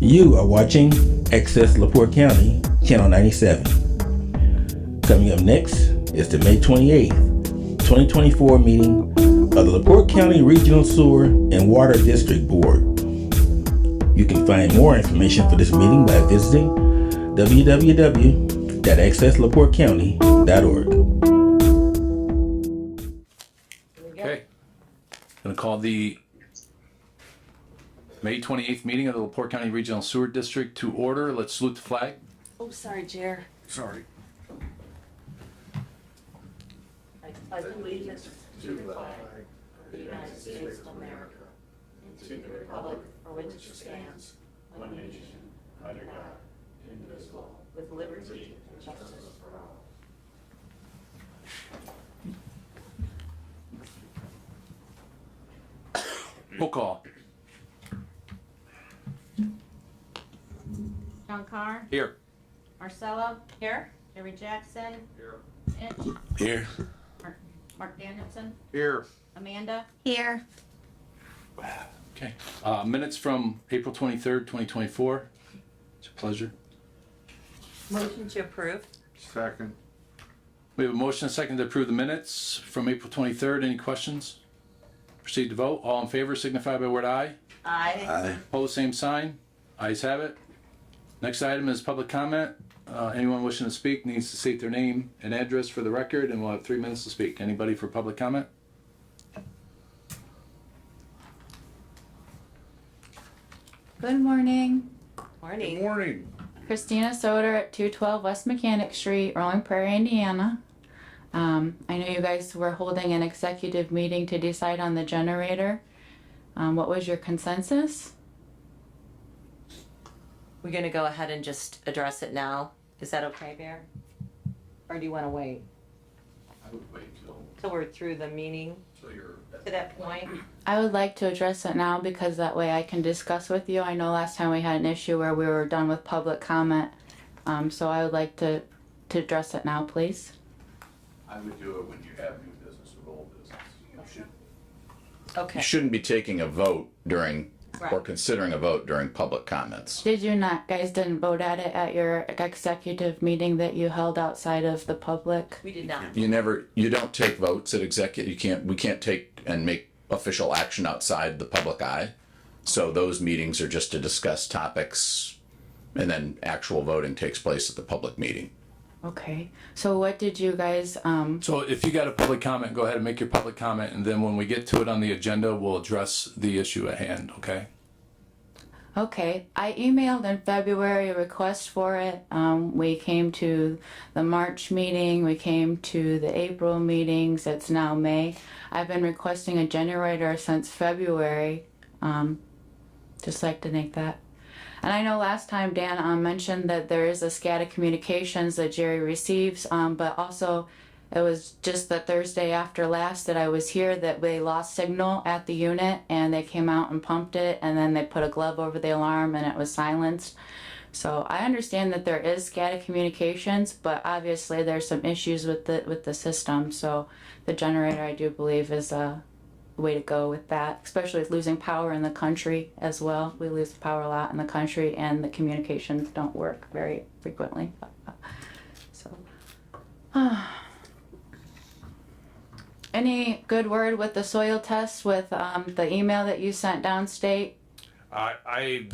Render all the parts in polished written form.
You are watching Access LaPorte County, Channel 97. Coming up next is the May 28th, 2024 meeting of the LaPorte County Regional Sewer and Water District Board. You can find more information for this meeting by visiting www.accesslaportecounty.org. Okay. Going to call the May 28th meeting of the LaPorte County Regional Sewer District to order. Let's salute the flag. Oh, sorry, Chair. Sorry. I pledge allegiance to the flag of the United States of America and to the republic for which it stands, one nation, under God, indivisible, with liberty and justice for all. Roll call. John Carr, Here. Marcella. Here. Jerry Jackson. Here. Mitch. Here. Mark Danielson. Here. Amanda. Here. Okay. Minutes from April 23rd, 2024. It's a pleasure. Motion to approve. Second. We have a motion and a second to approve the minutes from April 23rd. Any questions? Proceed to vote. All in favor signify by word aye. Aye. Opposed, same sign. Ayes have it. Next item is public comment. Anyone wishing to speak needs to state their name and address for the record, and we'll have 3 minutes to speak. Anybody for public comment? Good morning. Morning. Morning. Christina Soder at 212 West Mechanic Street, Rolling Prairie, Indiana. I know you guys were holding an executive meeting to decide on the generator. What was your consensus? We're gonna go ahead and just address it now. Is that okay, Bear? Or do you wanna wait I would wait till we're through the meeting till you're. to that point? I would like to address it now because that way I can discuss with you. I know last time we had an issue where we were done with public comment. So I would like to address it now, please. I would do it when you have new business or old business. You Okay. You shouldn't be taking a vote during, or Right. considering a vote during public comments. Did you not, guys didn't vote at it at your executive meeting that you held outside of the public? We did not. You don't take votes at executive, we can't take and make official action outside the public eye. So those meetings are just to discuss topics, and then actual voting takes place at the public meeting. Okay, so what did you guys, So if you got a public comment, go ahead and make your public comment, and then when we get to it on the agenda, we'll address the issue at hand, okay? okay, I emailed in February a request for it. We came to the March meeting, we came to the April meetings, it's now May. I've been requesting a generator since February, just like to make that. And I know last time Dan mentioned that there is a SCADA communications that Jerry receives, but also it was just the Thursday after last that I was here that they lost signal at the unit and they came out and pumped it and then they put a glove over the alarm and it was silenced. So I understand that there is SCADA communications, but obviously there's some issues with the system. So the generator, I do believe, is a way to go with that, especially with losing power in the country as well. We lose power a lot in the country and the communications don't work very frequently. So, any good word with the soil test with the email that you sent downstate? I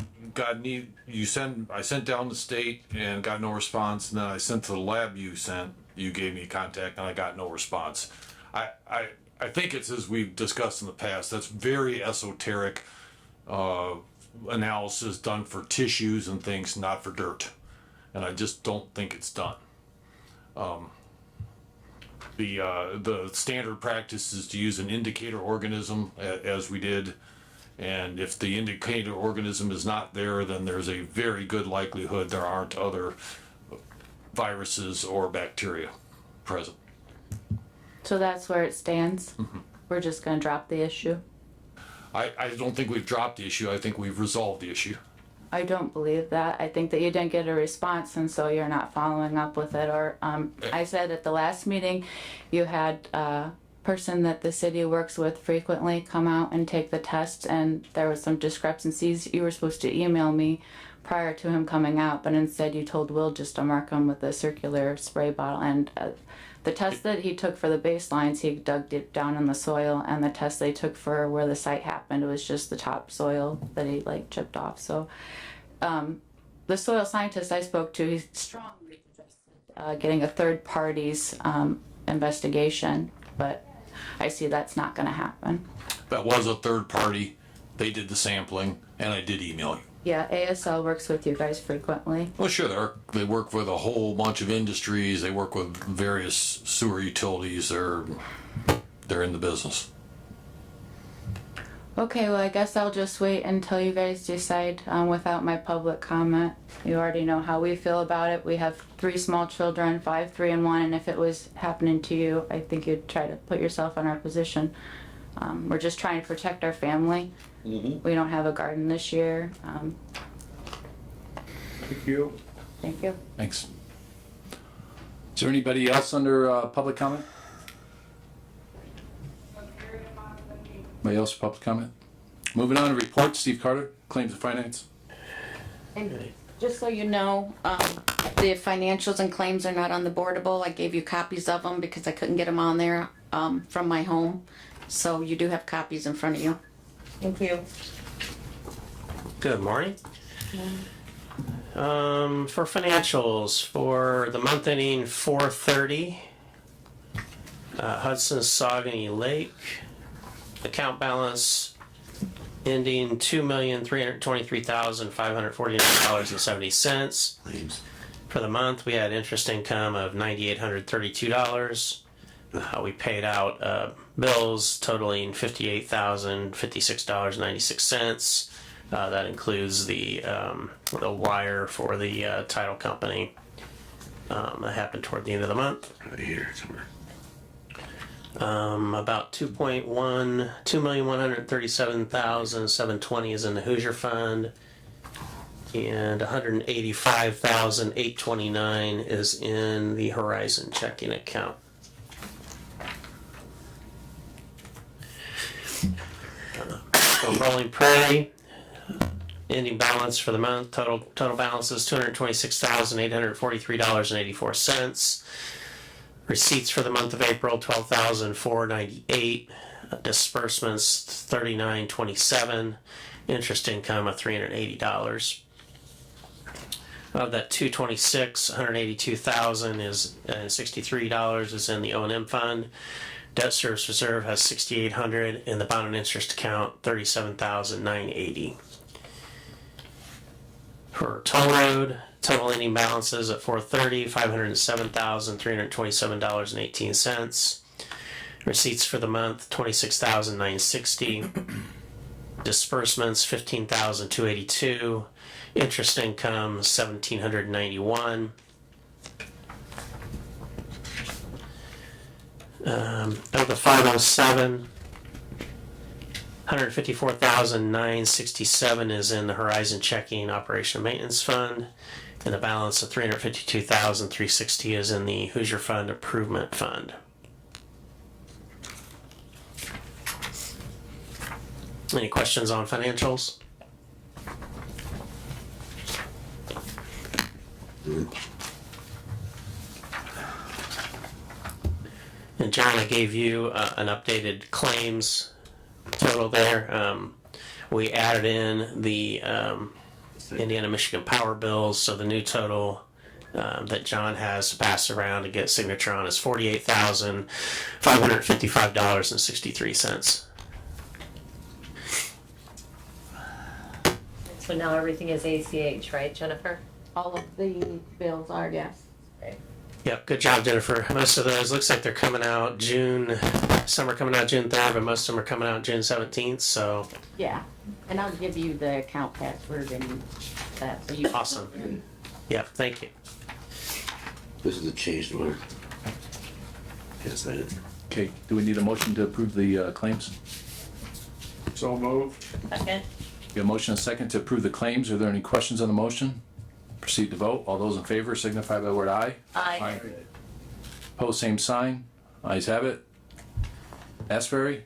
sent down the state and got no response, and then I sent to the lab you gave me contact, and I got no response. I think it's, as we've discussed in the past, that's very esoteric analysis done for tissues and things, not for dirt. And I just don't think it's done. The standard practice is to use an indicator organism as we did. And if the indicator organism is not there, then there's a very good likelihood there aren't other viruses or bacteria present. So that's where it stands. We're just going to drop the issue. I don't think we've dropped the issue. I think we've resolved the issue. I don't believe that. I think that you didn't get a response and so you're not following up with it. Or I said at the last meeting you had a person that the city works with frequently come out and take the tests and there was some discrepancies. You were supposed to email me prior to him coming out, but instead you told Will just to mark them with a circular spray bottle. And the test that he took for the baselines, he dug deep down in the soil, and the test they took for where the site happened, it was just the top soil that he like chipped off. So the soil scientist I spoke to, he strongly suggested getting a third party's investigation, but I see that's not going to happen. That was a third party. They did the sampling, and I did email you. Yeah, ASL works with you guys frequently. Well, sure, they work with a whole bunch of industries. They work with various sewer utilities. They're in the business. Okay, well, I guess I'll just wait until you guys decide without my public comment. You already know how we feel about it. We have 3 small children, 5, 3, and 1, and if it was happening to you, I think you'd try to put yourself in our position. We're just trying to protect our family. We don't have a garden this year. Thank you. Thank you. Thanks. Is there anybody else under public comment? Anybody else for public comment? Moving on to report, Steve Carter, Claims and Finance. And just so you know, the financials and claims are not on the boardable. I gave you copies of them because I couldn't get them on there from my home. So you do have copies in front of you. Thank you. Good morning. For financials, for the month ending 4/30, Hudson Saugony Lake, account balance ending $2,323,549.70. For the month, we had interest income of $9,832. We paid out bills totaling $58,056.96. That includes the wire for the title company. That happened toward the end of the month. Here somewhere. About 2,137,720 is in the Hoosier Fund, and 185,829 is in the Horizon checking account. Rolling Prairie, ending balance for the month, total balance is $226,843.84. Receipts for the month of April, $12,498. Disbursements, $39.27. Interest income of $380. Of that $226,000, $182,000 is $63 is in the O&M fund. Debt service reserve has $6,800, and the bond and interest account $37,980. For toll road, total ending balances at 4/30, $507,327.18. Receipts for the month $26,960. Disbursements $15,282. Interest income $1,791. Of the 507, $154,967 is in the Horizon Checking Operation Maintenance Fund, and the balance of $352,360 is in the Hoosier Fund Improvement Fund. Any questions on financials? And John, I gave you an updated claims total there. We added in the Indiana Michigan power bills, so the new total that John has to pass around to get signature on is $48,555.63. So now everything is ACH, right, Jennifer? All of the bills are, yes. Yep, good job, Jennifer. Most of those looks like they're coming out June. Some are coming out June 3rd, but most of them are coming out June 17th. So Yeah, and I'll give you the account password and that. So you awesome. Yep, thank you. This is a changed one. Yes, that is. Okay, do we need a motion to approve the claims? So moved. Second? We have a motion and a second to approve the claims. Are there any questions on the motion? Proceed to vote. All those in favor signify by the word aye. Aye. Opposed, same sign. Ayes have it. Asbury?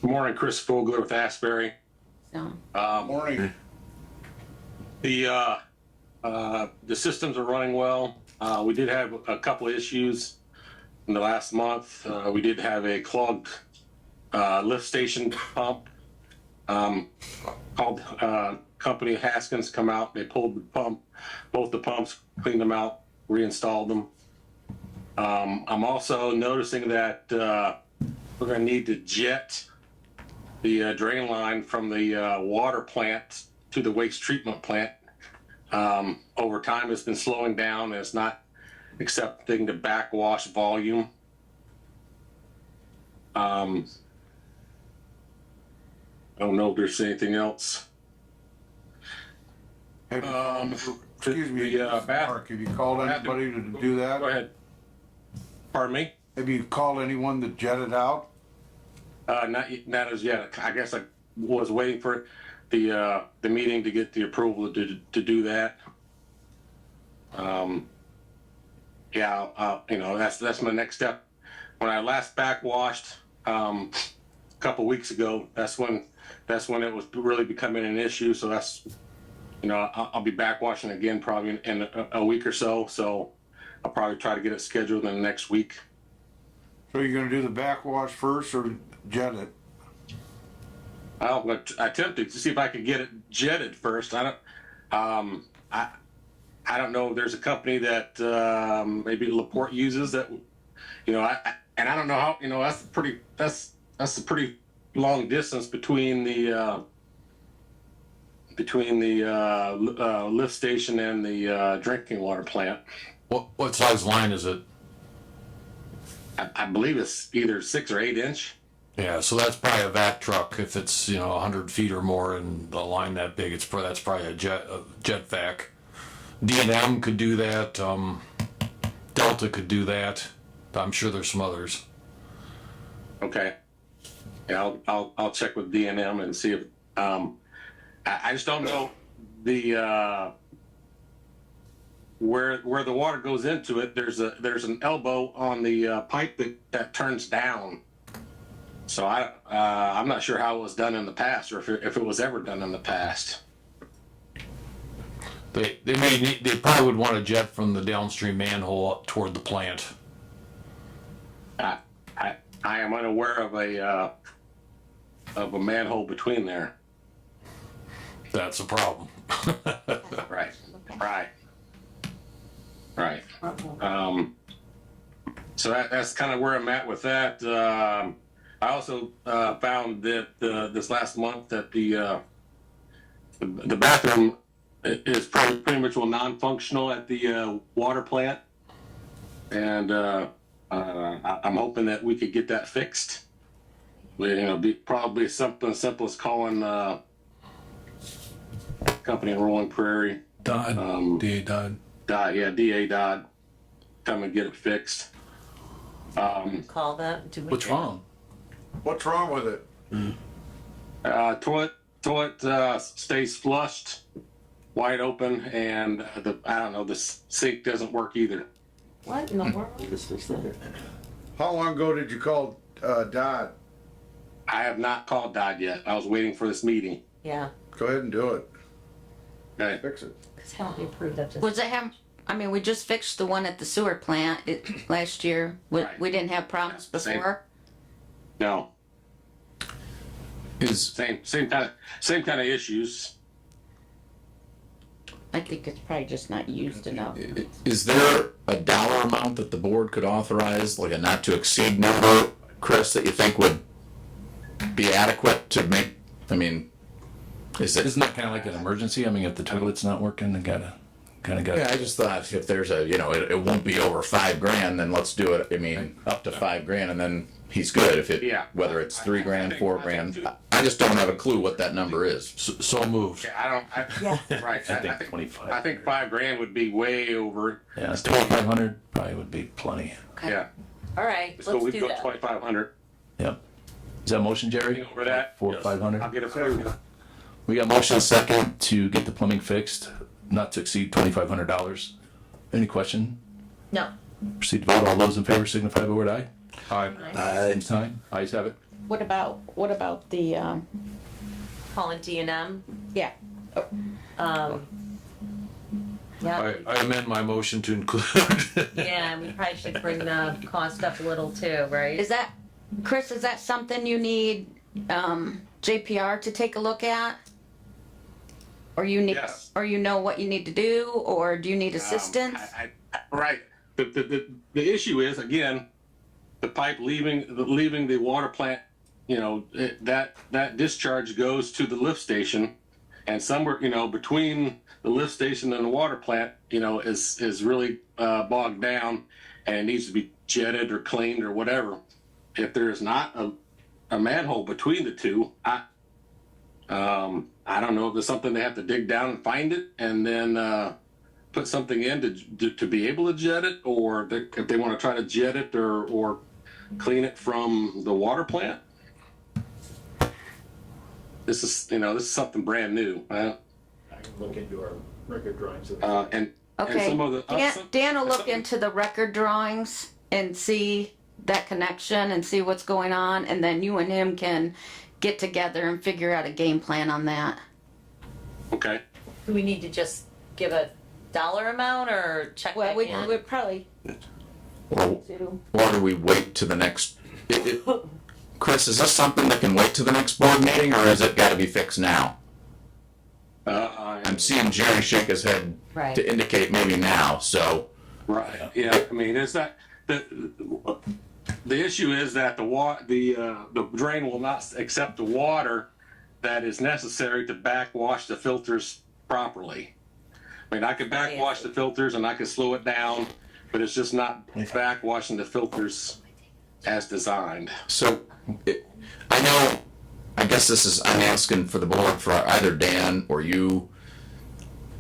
Good morning, Chris Fogler with Asbury. So, Morning. The systems are running well. We did have a couple of issues in the last month. We did have a clogged lift station pump. Called company Haskins come out. They pulled the pump, both the pumps, cleaned them out, reinstalled them. I'm also noticing that we're going to need to jet the drain line from the water plant to the waste treatment plant. Over time, it's been slowing down. And it's not accepting the backwash volume. I don't know if there's anything else. Excuse me, Mark, have you called anybody to do that? Go ahead. Pardon me? Have you called anyone to jet it out? Not as yet. I guess I was waiting for the meeting to get the approval to do that. That's my next step. When I last backwashed a couple weeks ago, that's when it was really becoming an issue. So that's, I'll be backwashing again probably in a week or so. So I'll probably try to get it scheduled in the next week. So you're gonna do the backwash first or jet it? I'm going to attempt to see if I could get it jetted first. I don't know if there's a company that maybe LaPorte uses that, and I don't know how, that's a pretty long distance between the lift station and the drinking water plant. What size line is it? I believe it's either 6 or 8 inch. Yeah, so that's probably a vac truck. If it's 100 feet or more and the line that big, that's probably a jet vac. D&M could do that. Delta could do that. I'm sure there's some others. Okay. Yeah, I'll check with D&M and see if I just don't know the where the water goes into it. There's an elbow on the pipe that turns down. So I'm not sure how it was done in the past, or if it was ever done in the past. They probably would want a jet from the downstream manhole up toward the plant. I am unaware of a manhole between there. That's a problem. Right. So that's kind of where I'm at with that. I also found that this last month that the bathroom is pretty much non-functional at the water plant, and I'm hoping that we could get that fixed. Be probably something as simple as calling company in Rolling Prairie. Dodd, DA Dodd. DA Dodd, come and get it fixed. Call that. What's wrong? What's wrong with it? Toilet stays flushed, wide open, and the sink doesn't work either. What in the world? How long ago did you call Dodd? I have not called Dodd yet. I was waiting for this meeting. Yeah. Go ahead and do it. Okay. Fix it. Because how do you prove that? was it him? I mean, we just fixed the one at the sewer plant last year. Right. We didn't have problems before. No. Same kind of issues. I think it's probably just not used enough. Is there a dollar amount that the board could authorize, like a not to exceed number, Chris, that you think would be adequate to make, Isn't that kind of like an emergency? I mean, if the toilet's not working, they gotta Yeah, I just thought if there's it won't be over $5,000, then let's do it. Up to $5,000, and then he's good. Whether it's $3,000, $4,000, I just don't have a clue what that number is. So moved. Yeah, right. I think 25. I think $5,000 would be way over. Yeah, 2,500 probably would be plenty. Okay. Yeah. All right, Let's let's go. We do go that. 2,500. Yep. Is that motion, Jerry? Over that. 4,500. I'll get it for you. We got motion second to get the plumbing fixed, not to exceed $2,500. Any question? No. Proceed to vote. All those in favor signify by the word aye. Aye. Same sign. Ayes have it. What about the calling D&M. Yeah. Yeah, I amend my motion to include. yeah, we probably should bring the cost up a little too, right? Is that, Chris, is that something you need, JPR to take a look at? Or you need, Yes. or you know what you need to do, or do you need assistance? Right. The issue is, again, the pipe leaving the water plant, that discharge goes to the lift station, and somewhere, between the lift station and the water plant, is really bogged down and needs to be jetted or cleaned or whatever. If there is not a manhole between the two, I don't know if there's something they have to dig down and find it and then put something in to be able to jet it, or if they want to try to jet it or clean it from the water plant. This is something brand new. I can look into our record drawings. And Okay, some of the Dan will look into the record drawings and see that connection and see what's going on, and then you and him can get together and figure out a game plan on that. Okay. Do we need to just give a dollar amount or check Well, back we in? would probably Or do we wait to the next? Chris, is this something that can wait to the next board meeting, or has it got to be fixed now? I'm seeing Jerry shake his head Right. to indicate maybe now. So Right. Yeah. I mean, it's that the issue is that the drain will not accept the water that is necessary to backwash the filters properly. I mean, I could backwash the filters and I could slow it down, but it's just not backwashing the filters as designed. So, I guess I'm asking for the board, for either Dan or you,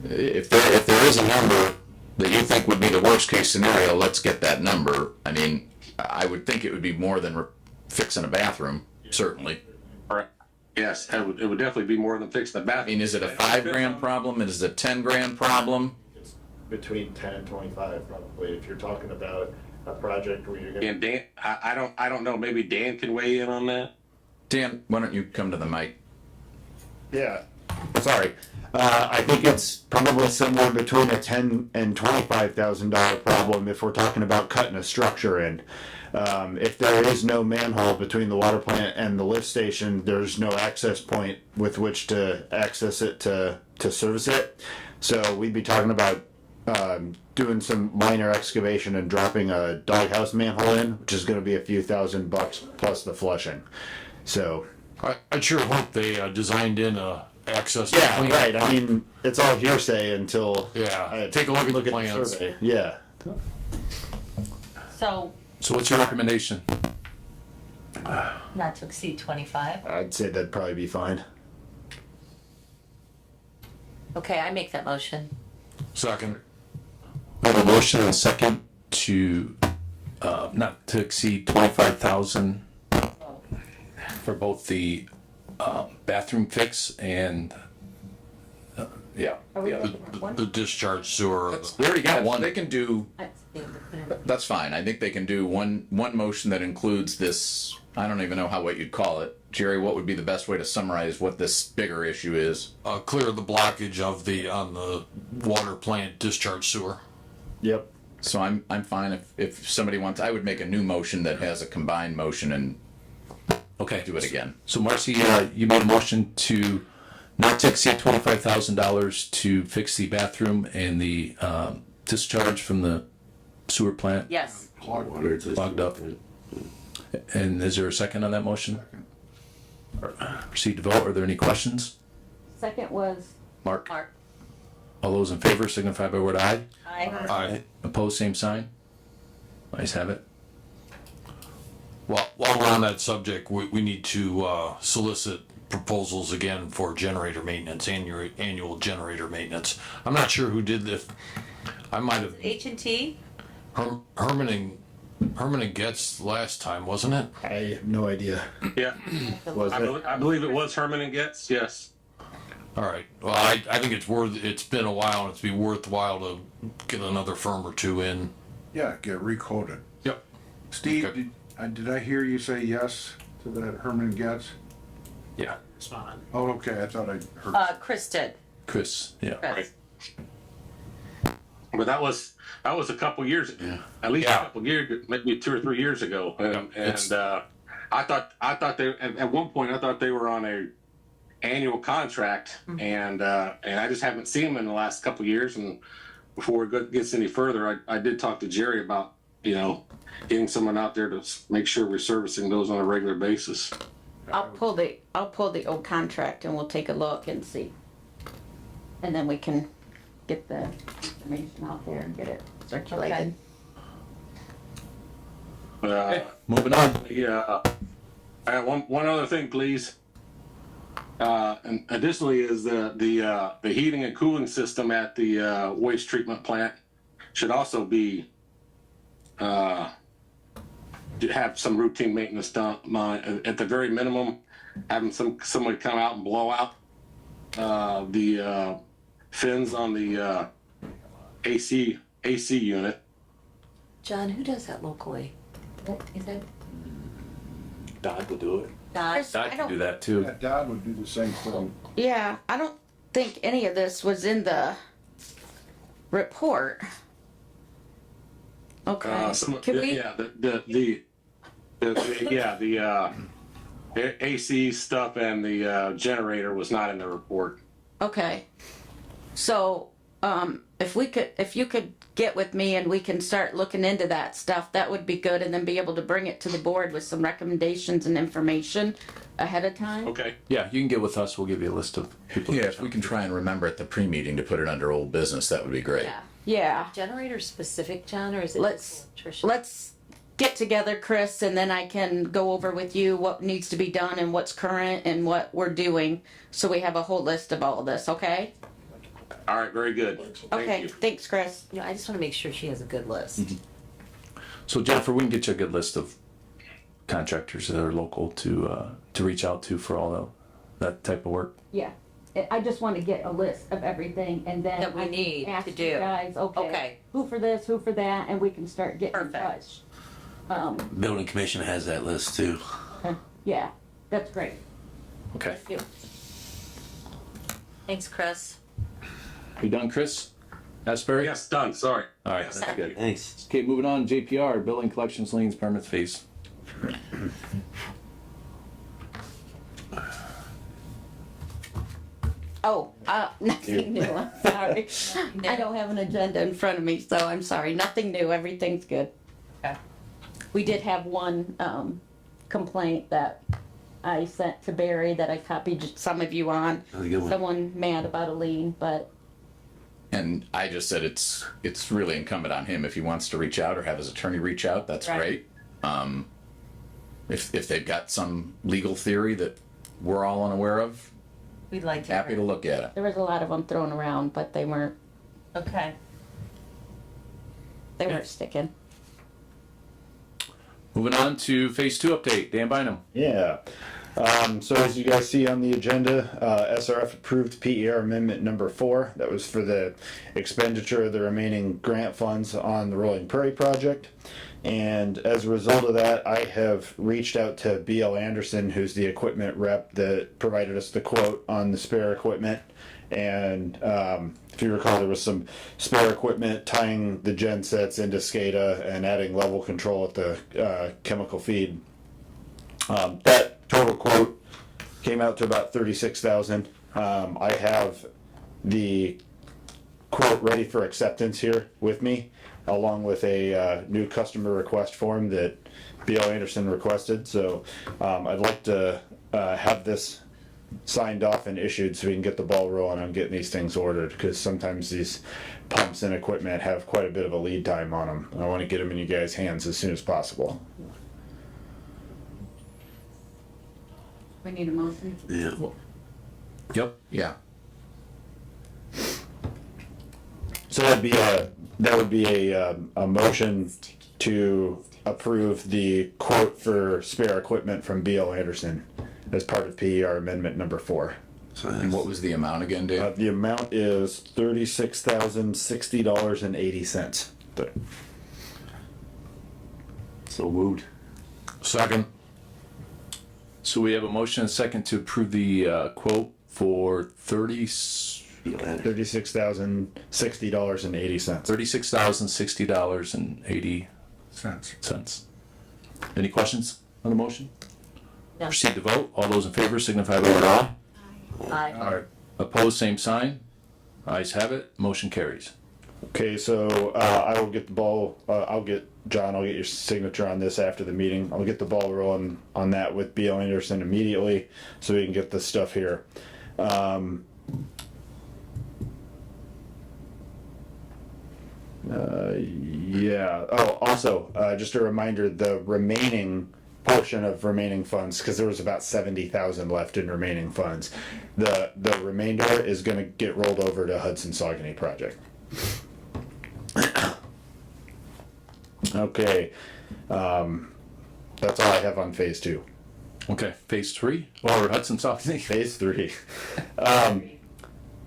if there is a number that you think would be the worst case scenario, let's get that number. I mean, I would think it would be more than fixing a bathroom, certainly. Right. Yes, it would definitely be more than fixing the I bathroom. mean, is it a $5,000 problem? Is it a $10,000 problem? It's between 10 and 25 probably, if you're talking about a project where you're gonna. And Dan, I don't know, maybe Dan can weigh in on that? Dan, why don't you come to the mic? Yeah, sorry. I think it's probably somewhere between a $10,000 and $25,000 problem if we're talking about cutting a structure in. If there is no manhole between the water plant and the lift station, there's no access point with which to access it to service it. So we'd be talking about doing some minor excavation and dropping a doghouse manhole in, which is going to be a few $1,000 plus the flushing. So I sure hope they designed in a access. yeah, clean. right. I mean, it's all hearsay until Take a look at the the plans. survey. Yeah. So, So what's your recommendation? not to exceed 25. I'd say that'd probably be fine. Okay, I make that motion. Second. We have a motion and a second to not to exceed 25,000 for both the bathroom fix and The discharge sewer. They already got one. They can do. That's fine. I think they can do one motion that includes this. I don't even know what you'd call it. Jerry, what would be the best way to summarize what this bigger issue is? Clear the blockage on the water plant discharge sewer. Yep. So I'm fine if somebody wants. I would make a new motion that has a combined motion and okay, do it again. So Marcy, you made a motion to not to exceed $25,000 to fix the bathroom and the discharge from the sewer plant Yes. clogged up. And is there a second on that motion? Proceed to vote. Are there any questions? Second was Mark? Mark. All those in favor signify by word aye. Aye. Aye. Opposed, same sign. Ayes have it. Well, while we're on that subject, we need to solicit proposals again for generator maintenance, annual generator maintenance. I'm not sure who did this. I might have H&T? Herman and Getz last time, wasn't it? I have no idea. Yeah. Was it? I believe it was Herman and Getz, yes. All right. Well, I think it's been a while, and it's be worthwhile to get another firm or two in. Yeah, get recoded. Yep. Steve, Okay. did I hear you say yes to that Herman Getz? Yeah. respond. Oh, okay, I thought I heard. Chris did. Chris, yeah. Chris. But that was a couple years ago, at least a couple years, maybe 2 or 3 years ago. And I thought they at one point I thought they were on a annual contract, and I just haven't seen them in the last couple years. And before it gets any further, I did talk to Jerry about getting someone out there to make sure we're servicing those on a regular basis. I'll pull the old contract and we'll take a look and see. And then we can get the information out there and get it circulated. Moving on. Yeah. I have one other thing, please. And additionally, is the heating and cooling system at the waste treatment plant should also be have some routine maintenance done. At the very minimum, having somebody come out and blow out the fins on the AC unit. John, who does that locally? Is that Dodd would do it. Dodd? I can do that too. Yeah, Dad would do the same thing. Yeah, I don't think any of this was in the report. Okay. Can we? Yeah, the AC stuff and the generator was not in the report. Okay. So, if you could get with me and we can start looking into that stuff, that would be good, and then be able to bring it to the board with some recommendations and information ahead of time. Okay. Yeah, you can get with us. We'll give you a list of people. Yeah, if we can try and remember at the pre-meeting to put it under old business, that would be great. Yeah. generator specific, John, or is it Let's just electrician? let's get together, Chris, and then I can go over with you what needs to be done and what's current and what we're doing, so we have a whole list of all of this. Okay. All right. Very good. Thank Okay. you. Thanks, Chris. I just want to make sure she has a good list. So Jennifer, we can get you a good list of contractors that are local to reach out to for all that type of work. Yeah. I just want to get a list of everything, and then That we I can need ask to you do. guys, Okay. who for this, who for that, and we can start getting in Perfect. touch. Building commission has that list too. Yeah, that's great. Okay. Thank you. Thanks, Chris. You done, Chris? Asbury? Yes, done. Sorry. All right, that's good. Thanks. Okay, moving on. JPR, building collections, liens, permits, fees. Oh, nothing new, I'm sorry. I don't have an agenda in front of me, so I'm sorry. Nothing new, everything's good. Okay. We did have one, complaint that I sent to Barry that I copied some of you on. That was a good one. Someone mad about a lien, but And I just said it's really incumbent on him if he wants to reach out or have his attorney reach out. That's Right. great. If they've got some legal theory that we're all unaware of, We'd like to. happy to look at it. there was a lot of them thrown around, but they weren't Okay. sticking. Moving on to phase 2 update. Dan Bynum. Yeah. So as you guys see on the agenda, SRF approved PER amendment number 4. That was for the expenditure of the remaining grant funds on the Rolling Prairie project. And as a result of that, I have reached out to BL Anderson, who's the equipment rep that provided us the quote on the spare equipment. And if you recall, there was some spare equipment tying the gen sets into SCADA and adding level control at the chemical feed. That total quote came out to about $36,000. I have the quote ready for acceptance here with me, along with a new customer request form that BL Anderson requested. So I'd like to have this signed off and issued so we can get the ball rolling on getting these things ordered, because sometimes these pumps and equipment have quite a bit of a lead time on them. I want to get them in you guys' hands as soon as possible. We need a motion. Yeah. Yep. Yeah. So that would be a motion to approve the quote for spare equipment from BL Anderson as part of PER amendment number 4. And what was the amount again, Dave? The amount is $36,060.80. So moved. Second. So we have a motion and a second to approve the quote for $36,060.80. $36,060.80. Any questions on the motion? No. Proceed to vote. All those in favor signify by aye. Aye. Opposed, same sign. Ayes have it. Motion carries. Okay, so I will get the ball. I'll get your signature on this after the meeting. I'll get the ball rolling on that with B.L. Anderson immediately, so we can get this stuff here. Yeah. Oh, also, just a reminder: the remaining portion of remaining funds, because there was about 70,000 left in remaining funds. The remainder is going to get rolled over to Hudson Saucony project. Okay, that's all I have on phase 2. Okay, phase 3 or Hudson Saucony? Phase 3.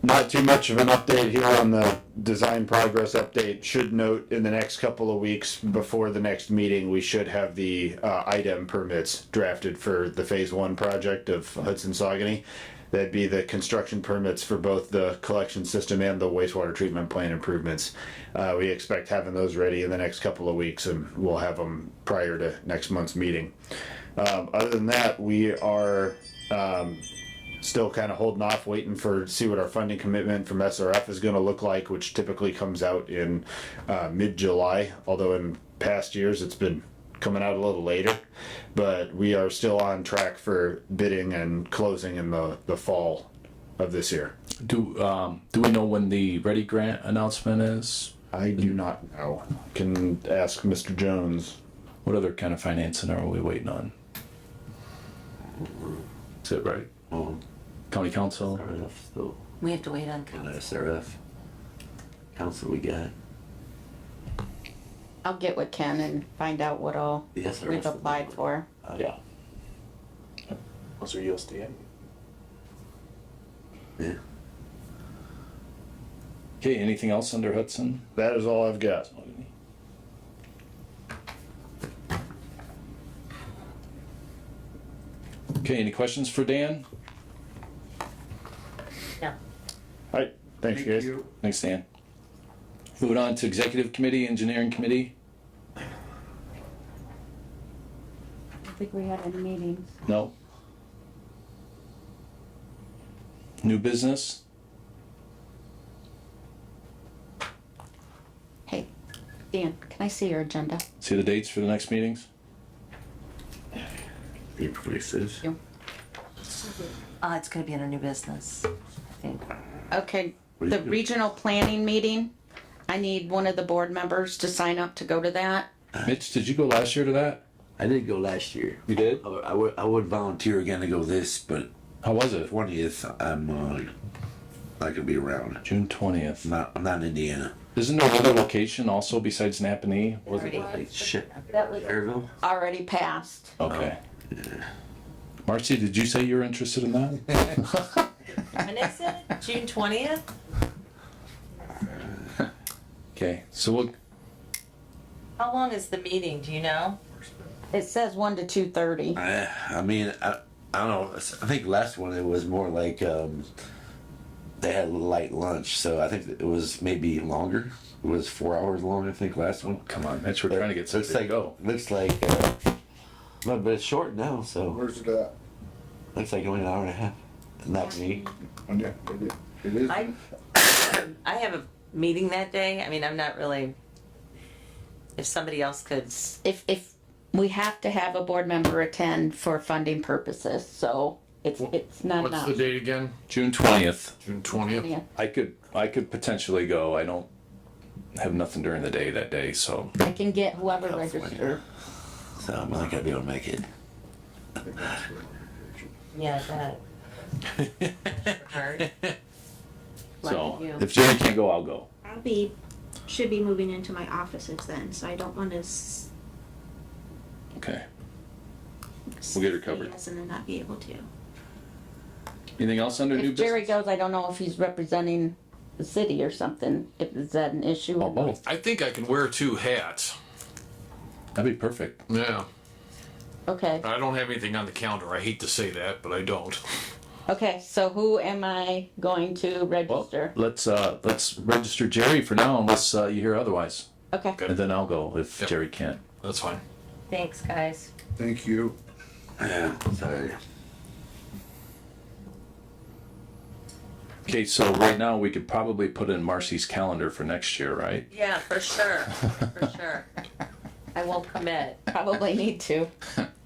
Not too much of an update here on the design progress update. Should note in the next couple of weeks before the next meeting, we should have the IDEM permits drafted for the phase 1 project of Hudson Saucony. That'd be the construction permits for both the collection system and the wastewater treatment plant improvements. We expect having those ready in the next couple of weeks, and we'll have them prior to next month's meeting. Other than that, we are still kind of holding off, waiting for see what our funding commitment from SRF is going to look like, which typically comes out in mid-July, although in past years it's been coming out a little later. But we are still on track for bidding and closing in the fall of this year. Do we know when the Ready Grant announcement is? I do not know. Can ask Mr. Jones. What other kind of financing are we waiting on? Is it right? County Council? SRF still. We have to wait on On council. SRF. Council we got. I'll get with Ken and find out what all The SRF. we've applied for. Yeah. Those are USDA. Yeah. Okay, anything else under Hudson? That is all I've got. Okay, any questions for Dan? No. All right. Thanks, guys. Thanks, Dan. Moving on to Executive Committee, Engineering Committee. I don't think we had any meetings. No. New business? Hey, Dan, can I see your agenda? See the dates for the next meetings? April 26th. It's gonna be under new business, I think. Okay, What do the you do? regional planning meeting, I need one of the board members to sign up to go to that. Mitch, did you go last year to that? I did go last year. You did? I would volunteer again to go this, but How was it? 20th I'm not gonna be around. June 20th. I'm not in Indiana. Isn't there another location also besides Napanee? Was it? Like shit. That was Airville. Already passed. Okay. Marcy, did you say you were interested in that? And it said June 20th? Okay, so we'll, How long is the meeting, do you know? It says 1 to 2:30. I mean, I don't know. I think last one it was more like they had a light lunch, so I think it was maybe longer. It was 4 hours long, I think, last one. come on, Mitch, we're trying to get Looks something to like go. looks like, but it's short now, so Where's it at? looks like only an hour and a half. Not me. Yeah, it is. I have a meeting that day, I mean, I'm not really, if somebody else could, If we have to have a board member attend for funding purposes, so it's not What's enough. the date again? June 20th. June 20th? Yeah. I could potentially go. I don't have nothing during the day that day, so. I can get whoever California. registered. So I'm not gonna be able to make it. yeah, that. Hard. So you. if Jerry can't go, I'll go. Should be moving into my offices then, so I don't want to Okay. We'll get her covered. yes and then not be able to. Anything else under new If Jerry business? goes, I don't know if he's representing the city or something, if is that an issue? Oh, or not. both. I think I can wear 2 hats. That'd be perfect. Yeah. Okay, I don't have anything on the calendar. I hate to say that, but I don't. okay, so who am I going to Well, register? let's register Jerry for now unless you hear otherwise. Okay, And then I'll go if Yep. Jerry can't. That's fine. Thanks, guys. Thank you. Yeah, sorry. Okay, so right now we could probably put in Marcy's calendar for next year, right? Yeah, for sure, for sure. I won't commit. probably need to.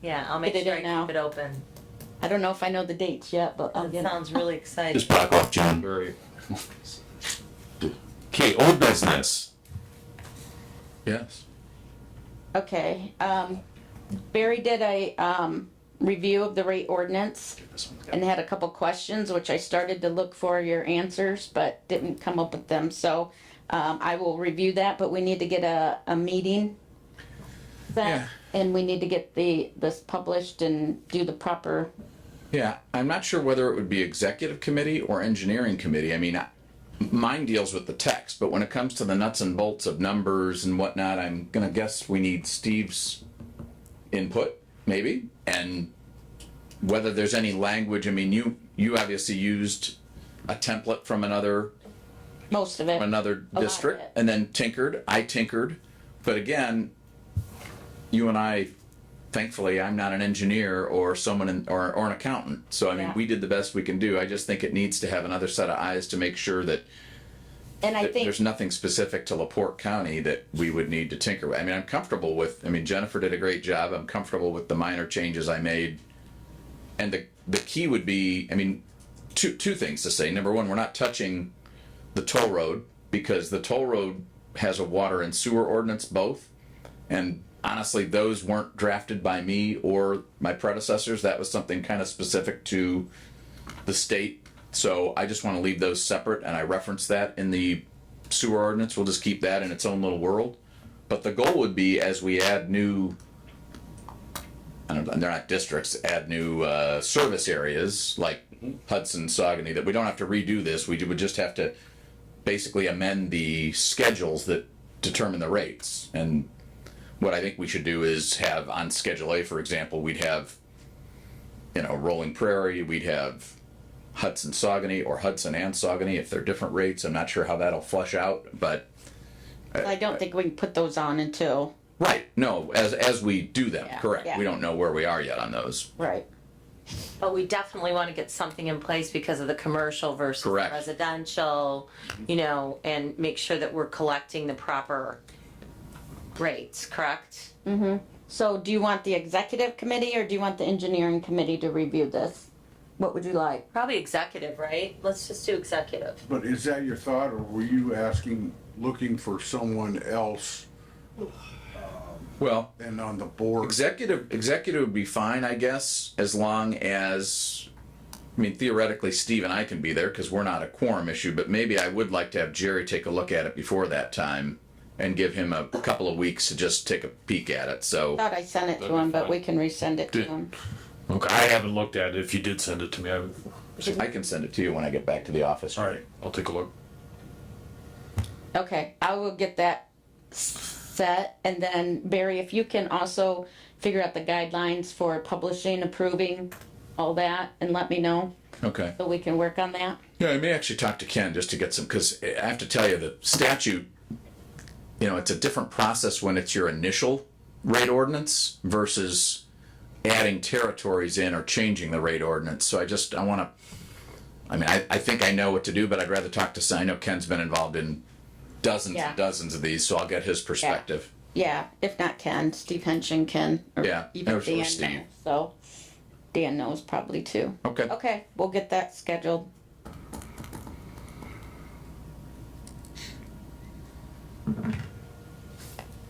Yeah, I'll make Get it sure in I now. keep it open. I don't know if I know the dates yet, but I'll That get it. sounds really exciting. Just block off June. Very. Okay, old business. Yes. Okay, Barry did a, review of the rate ordinance and had a couple questions, which I started to look for your answers, but didn't come up with them, so, I will review that, but we need to get a meeting set, Yeah. and we need to get this published and do the proper, Yeah, I'm not sure whether it would be executive committee or engineering committee. I mean, mine deals with the text, but when it comes to the nuts and bolts of numbers and whatnot, I'm gonna guess we need Steve's input, maybe, and whether there's any language. I mean, you obviously used a template from another most of it. a lot district of it. and then tinkered. I tinkered, but again, you and I, thankfully, I'm not an engineer or someone or an accountant. So I mean, Yeah. we did the best we can do. I just think it needs to have another set of eyes to make sure that And I think, there's nothing specific to LaPorte County that we would need to tinker with. I mean, I'm comfortable with. I mean, Jennifer did a great job. I'm comfortable with the minor changes I made. And the key would be, I mean, two things to say. Number one, we're not touching the toll road because the toll road has a water and sewer ordinance both. And honestly, those weren't drafted by me or my predecessors. That was something kind of specific to the state. So I just want to leave those separate, and I reference that in the sewer ordinance. We'll just keep that in its own little world. But the goal would be, as we add new, I don't know, they're not districts, add new service areas like Hudson, Saucony, that we don't have to redo this. We would just have to basically amend the schedules that determine the rates. And what I think we should do is have on Schedule A, for example, we'd have, Rolling Prairie, we'd have Hudson, Saucony, or Hudson and Saucony if they're different rates. I'm not sure how that'll flush out, but I don't think we can put those on until, right, no, as we do them, Yeah, correct. yeah. We don't know where we are yet on those. right. But we definitely want to get something in place because of the commercial versus Correct. residential, and make sure that we're collecting the proper rates, correct? So do you want the executive committee or do you want the engineering committee to review this? What would you like? Probably executive, right? Let's just do executive. But is that your thought, or were you looking for someone else Well, and on the board? executive would be fine, I guess, as long as, I mean, theoretically, Steve and I can be there because we're not a quorum issue, but maybe I would like to have Jerry take a look at it before that time and give him a couple of weeks to just take a peek at it. So, Thought I sent it to him, but we can resend it to him. Okay, I haven't looked at it. If you did send it to me, I can send it to you when I get back to the office. all right, I'll take a look. Okay, I will get that set, and then Barry, if you can also figure out the guidelines for publishing, approving, all that, and let me know, Okay. so we can work on that. Yeah, I may actually talk to Ken just to get some, because I have to tell you, the statute, it's a different process when it's your initial rate ordinance versus adding territories in or changing the rate ordinance. So I want to, I think I know what to do, but I'd rather talk to, I know Ken's been involved in dozens Yeah. and dozens of these, so I'll get his perspective. Yeah, if not Ken, Steve Henshin can, or Yeah, even or Dan Steve. knows, so Dan knows probably too. Okay. Okay, we'll get that scheduled.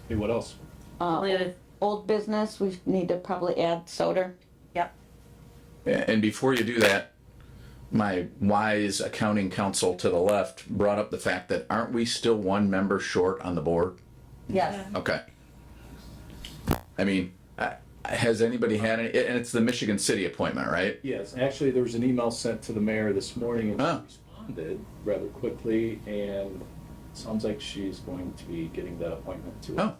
Hey, what else? Old business, we need to probably add soda. Yep. And before you do that, my wise accounting counsel to the left brought up the fact that aren't we still one member short on the board? Yes. Okay. I mean, has anybody had any, and it's the Michigan City appointment, right? Yes, actually, there was an email sent to the mayor this morning and Oh. she responded rather quickly, and sounds like she's going to be getting that appointment too. Oh.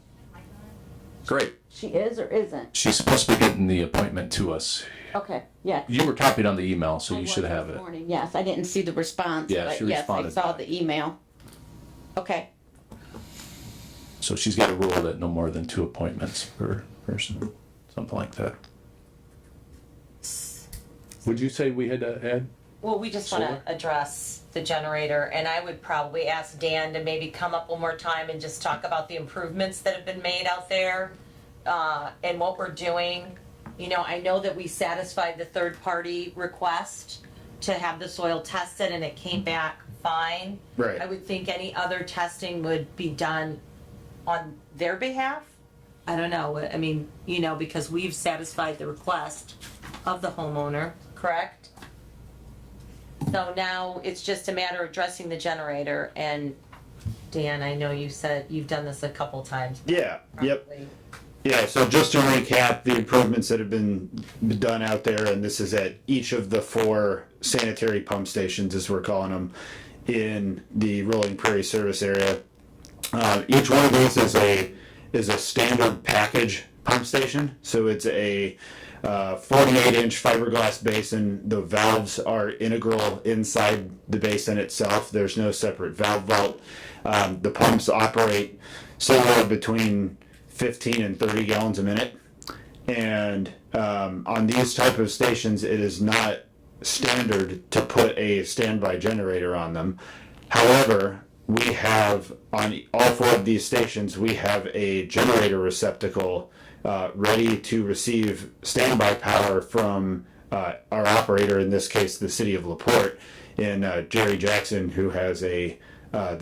Great. She is or isn't? She's supposed to be getting the appointment to us. Okay, yeah. You were copied on the email, so I you was should have this it. morning. Yes, I didn't see the response, Yeah, but she yes, I responded saw back. the email. Okay, So she's got a rule that no more than 2 appointments per person, something like that. Would you say we had to add? Well, we just want Solar? to address the generator, and I would probably ask Dan to maybe come up one more time and just talk about the improvements that have been made out there, and what we're doing. You know, I know that we satisfied the third-party request to have the soil tested, and it came back fine. Right. I would think any other testing would be done on their behalf. I don't know, I mean, you know, because we've satisfied the request of the homeowner, correct? So now it's just a matter of addressing the generator, and Dan, I know you said you've done this a couple times. Yeah, yep. probably. Yeah, so just to recap the improvements that have been done out there, and this is at each of the 4 sanitary pump stations, as we're calling them, in the Rolling Prairie service area. Each one of these is a standard package pump station, so it's a 48-inch fiberglass basin. The valves are integral inside the basin itself. There's no separate valve vault. The pumps operate somewhere between 15 and 30 gallons a minute. And on these type of stations, it is not standard to put a standby generator on them. However, we have on all 4 of these stations, we have a generator receptacle ready to receive standby power from our operator, in this case, the city of LaPorte, and Jerry Jackson, who has the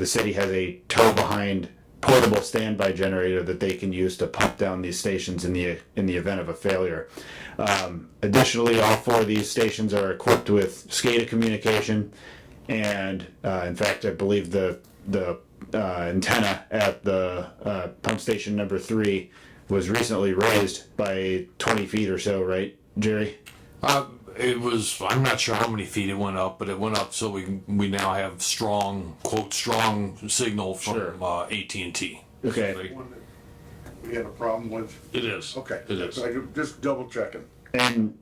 city has a tow behind portable standby generator that they can use to pump down these stations in the event of a failure. Additionally, all 4 of these stations are equipped with SCADA communication, and in fact, I believe the antenna at the pump station number 3 was recently raised by 20 feet or so, right, Jerry? It was, I'm not sure how many feet it went up, but it went up so we now have strong, quote, strong signal from AT&T. Okay. One that we had a problem with. It is. Okay. It is. So just double checking. And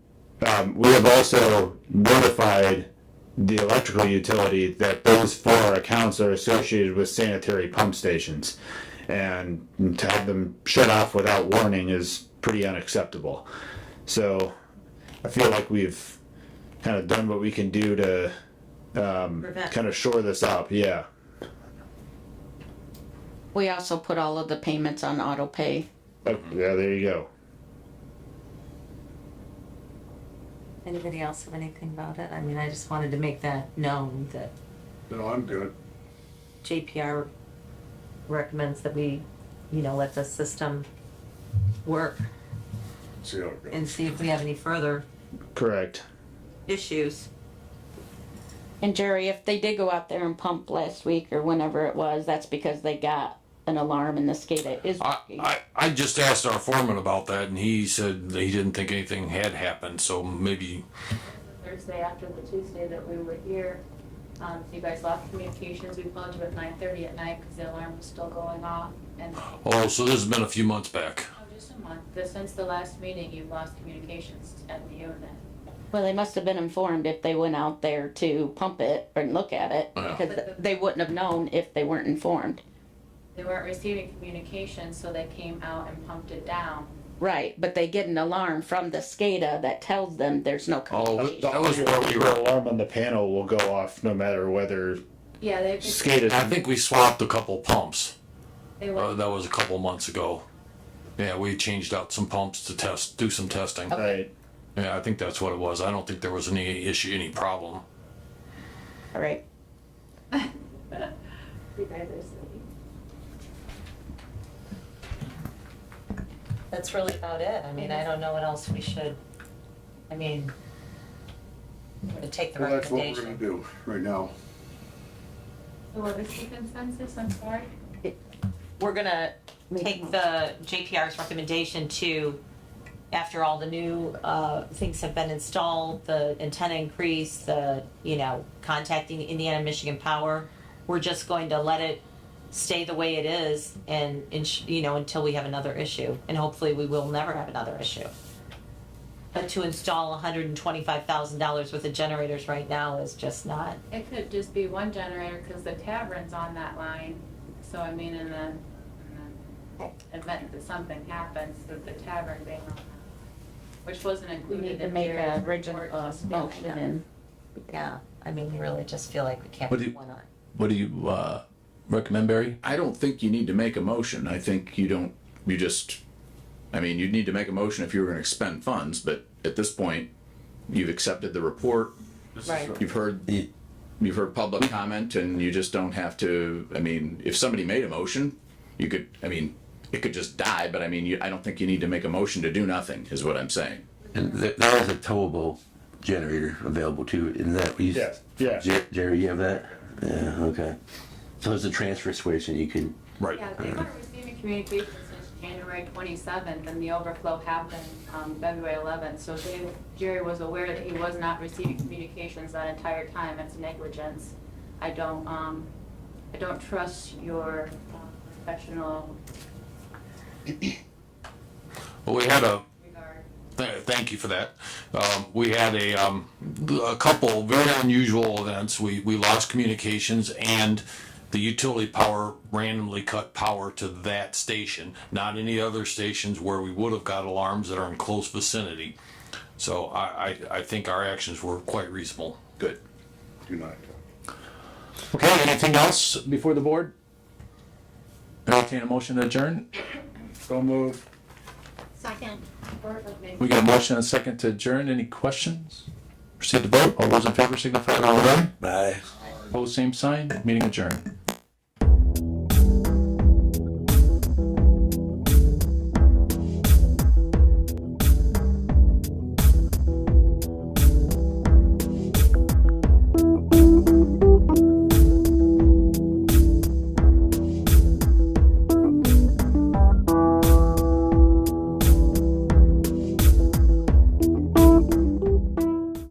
we have also notified the electrical utility that those 4 accounts are associated with sanitary pump stations. And to have them shut off without warning is pretty unacceptable. So I feel like we've kind of done what we can do to kind of shore this up. Yeah. we also put all of the payments on auto pay. Oh, yeah, there you go. Anybody else have anything about it? I mean, I just wanted to make that known that No, I'm good. JPR recommends that we, let the system work See how it goes. and see if we have any further Correct. issues. And Jerry, if they did go out there and pump last week or whenever it was, that's because they got an alarm and the SCADA is working. I just asked our foreman about that, and he said that he didn't think anything had happened, so maybe. Thursday after the Tuesday that we were here, you guys lost communications. We called you at 9:30 at night because the alarm was still going off. And Oh, so this has been a few months back. just a month. Since the last meeting, you've lost communications at the unit. Well, they must have been informed if they went out there to pump it or look at it, Yeah. because they wouldn't have known if they weren't informed. They weren't receiving communications, so they came out and pumped it down. Right, but they get an alarm from the SCADA that tells them there's no Oh, communication. that was where we The were. alarm on the panel will go off no matter whether Yeah, they SCADA. I think we swapped a couple pumps. they went. That was a couple months ago. Yeah, we changed out some pumps to do some testing. Right. Yeah, I think that's what it was. I don't think there was any issue, any problem. All right. You guys are silly. That's really about it. I mean, I don't know what else we should, to take the Well, that's what we're gonna recommendation. do right now. So what is the consensus? I'm sorry. We're gonna take the JPR's recommendation to, after all the new things have been installed, the antenna increase, the, contacting Indiana Michigan Power, we're just going to let it stay the way it is and you know, until we have another issue, and hopefully we will never have another issue. But to install $125,000 worth of generators right now is just not. It could just be one generator, cause the tavern's on that line, so I mean, in the event that something happens, with the tavern being on that, which wasn't We included need to in make your a original report, just motion being and Yeah, I mean, we really just feel like we can't What do put you- one on. What do you recommend, Barry? I don't think you need to make a motion. I think you don't, you just, I mean, you'd need to make a motion if you were gonna expend funds, but at this point, you've accepted the report. Right. You've heard public comment, and you just don't have to, I mean, if somebody made a motion, you could, I mean, it could just die, but I mean, I don't think you need to make a motion to do nothing, is what I'm saying. And there is a towable generator available too. Isn't that what you? Yes. Yeah. Jerry, you have that? Yeah. Okay. So there's a transfer switch that you can. Right. Yeah, they weren't receiving communications since January 27th, and the overflow happened February 11th. So Jerry was aware that he was not receiving communications that entire time. It's negligence. I don't trust your professional Well, we had a, regard. thank you for that. We had a couple very unusual events. We lost communications, and the utility power randomly cut power to that station, not any other stations where we would have got alarms that are in close vicinity. So I think our actions were quite reasonable. Good. Do not. Okay, anything else before the board? Entertain a motion to adjourn. So move. Second. We got a motion and a second to adjourn. Any questions? Proceed to vote. All those in favor signify by aye. Bye. Opposed, same sign. Meeting adjourned.